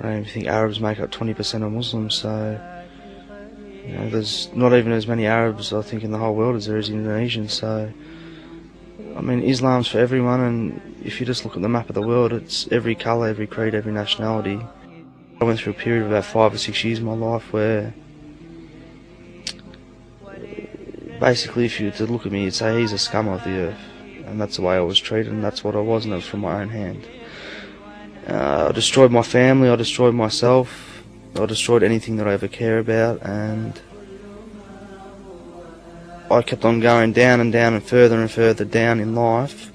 don't even think Arabs make up 20% of Muslims, so there's not even as many Arabs, I think, in the whole world as there is Indonesians. So, I mean, Islam's for everyone, and if you just look at the map of the world, it's every colour, every creed, every nationality. I went through a period of about 5 or 6 years in my life where basically if you were to look at me, you'd say he's a scum of the earth, and that's the way I was treated, and that's what I was, and it was from my own hand. I destroyed my family, I destroyed myself, I destroyed anything that I ever care about, and I kept on going down and down and further down in life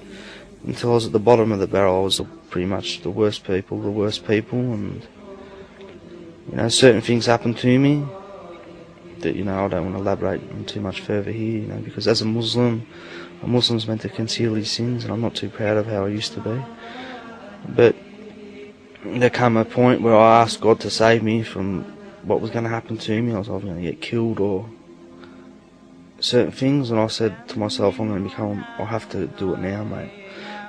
until I was at the bottom of the barrel. I was pretty much the worst people, and certain things happened to me that I don't want to elaborate on too much further here, because as a Muslim's meant to conceal his sins, and I'm not too proud of how I used to be. But there came a point where I asked God to save me from what was going to happen to me. I was either going to get killed or certain things, and I said to myself, I'll have to do it now, mate.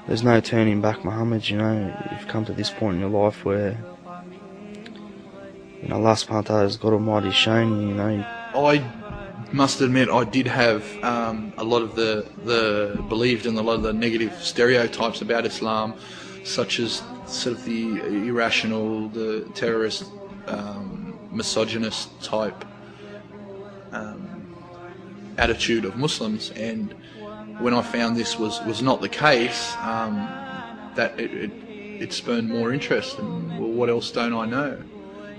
There's no turning back, Muhammad. You've come to this point in your life where Allah subhanahu wa ta'ala, God Almighty, has shown you, I must admit I did have a lot of the believed in a lot of the negative stereotypes about Islam, such as sort of the irrational, the terrorist, misogynist type attitude of Muslims. And when I found this was not the case, that it spurned more interest, and well, what else don't I know?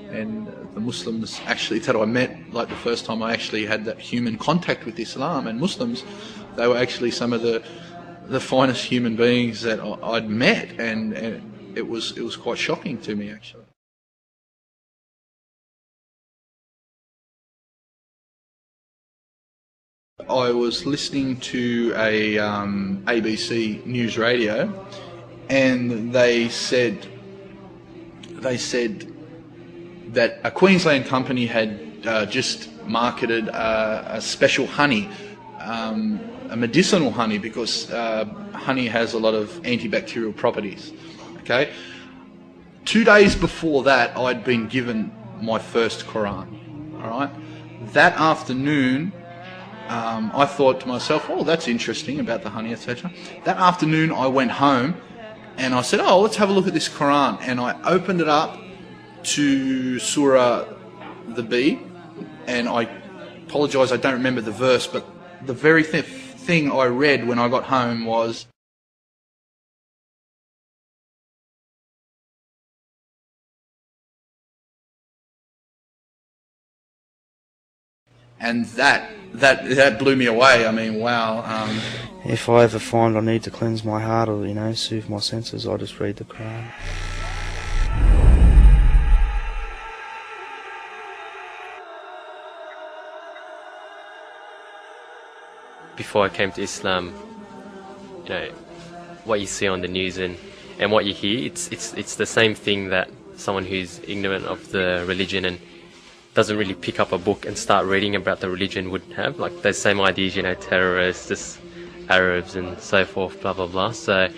And the Muslims actually that I met, like the first time I actually had that human contact with Islam and Muslims, they were actually some of the finest human beings that I'd met, and it was quite shocking to me, actually. I was listening to a ABC News Radio, and they said that a Queensland company had just marketed a special honey, a medicinal honey, because honey has a lot of antibacterial properties. Okay, 2 days before that, I'd been given my first Quran. All right, that afternoon, I thought to myself, "Oh, that's interesting about the honey, etc." That afternoon, I went home and I said, "Oh, let's have a look at this Quran," and I opened it up to Surah the B, and I apologise, I don't remember the verse, but the very thing I read when I got home was, and that blew me away. I mean, wow. If I ever find I need to cleanse my heart or soothe my senses, I just read the Quran. Before I came to Islam, what you see on the news and what you hear, it's the same thing that someone who's ignorant of the religion and doesn't really pick up a book and start reading about the religion would have. Like those same ideas, terrorists, just Arabs and so forth, blah blah blah. So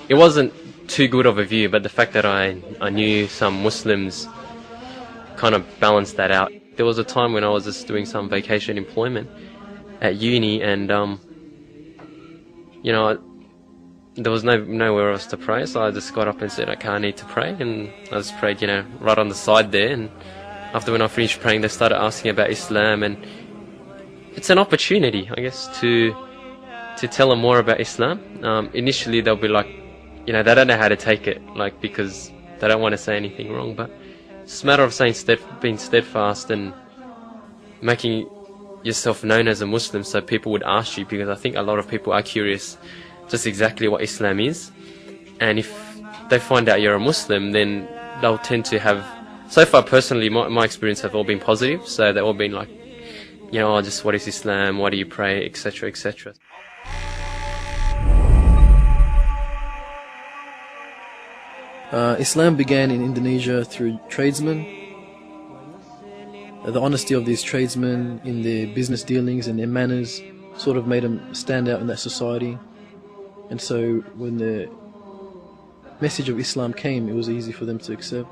it wasn't too good of a view, but the fact that I knew some Muslims kind of balanced that out. There was a time when I was just doing some vacation employment at uni, and there was nowhere else to pray, so I just got up and said, okay, I need to pray, and I just prayed, right on the side there. And after when I finished praying, they started asking about Islam, and it's an opportunity, I guess, to tell them more about Islam. Initially, they'll be like, they don't know how to take it, because they don't want to say anything wrong, but it's a matter of being steadfast and making yourself known as a Muslim, so people would ask you, because I think a lot of people are curious just exactly what Islam is, and if they find out you're a Muslim, then they'll tend to have, so far personally, my experience have all been positive, so they've all been like, just what is Islam, why do you pray, etc, etc. Islam began in Indonesia through tradesmen. The honesty of these tradesmen in their business dealings and their manners sort of made them stand out in that society. And so when the message of Islam came, it was easy for them to accept.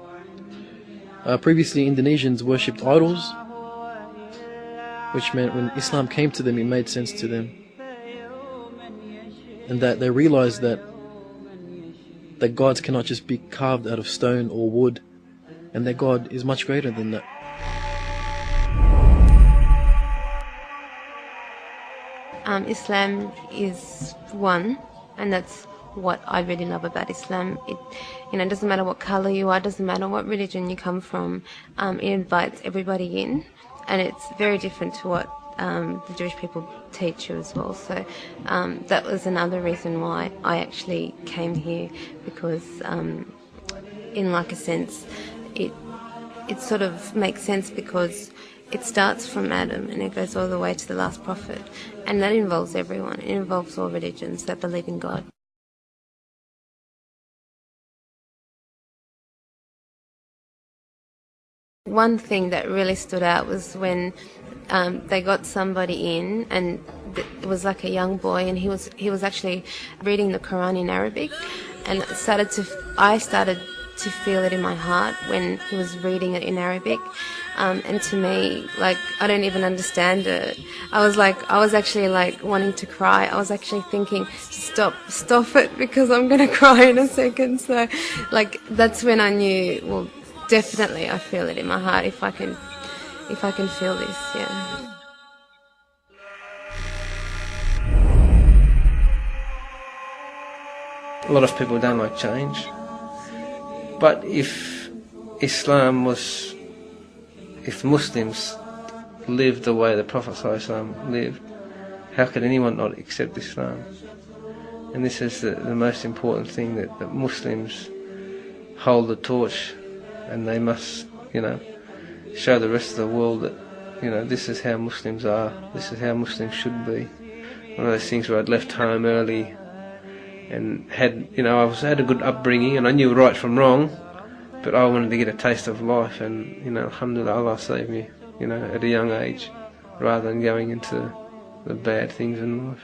Previously, Indonesians worshipped idols, which meant when Islam came to them, it made sense to them. And that they realized that gods cannot just be carved out of stone or wood, and that God is much greater than that. Islam is one, and that's what I really love about Islam. It doesn't matter what color you are, doesn't matter what religion you come from. It invites everybody in, and it's very different to what the Jewish people teach you as well. So that was another reason why I actually came here, because in like a sense, it sort of makes sense because it starts from Adam and it goes all the way to the last prophet, and that involves everyone. It involves all religions that believe in God. One thing that really stood out was when they got somebody in, and it was like a young boy, and he was actually reading the Quran in Arabic, and I started to feel it in my heart when he was reading it in Arabic, and to me, like, I don't even understand it. I was actually like wanting to cry. I was actually thinking, stop it, because I'm gonna cry in a second. So, like, that's when I knew, well, definitely I feel it in my heart if I can feel this, yeah. A lot of people don't like change. But if Muslims lived the way the Prophet ﷺ lived, how could anyone not accept Islam? And this is the most important thing, that Muslims hold the torch, and they must, show the rest of the world that, this is how Muslims are, this is how Muslims should be. One of those things where I'd left home early and had a good upbringing, and I knew right from wrong, but I wanted to get a taste of life, and alhamdulillah, Allah saved me, at a young age, rather than going into the bad things in life.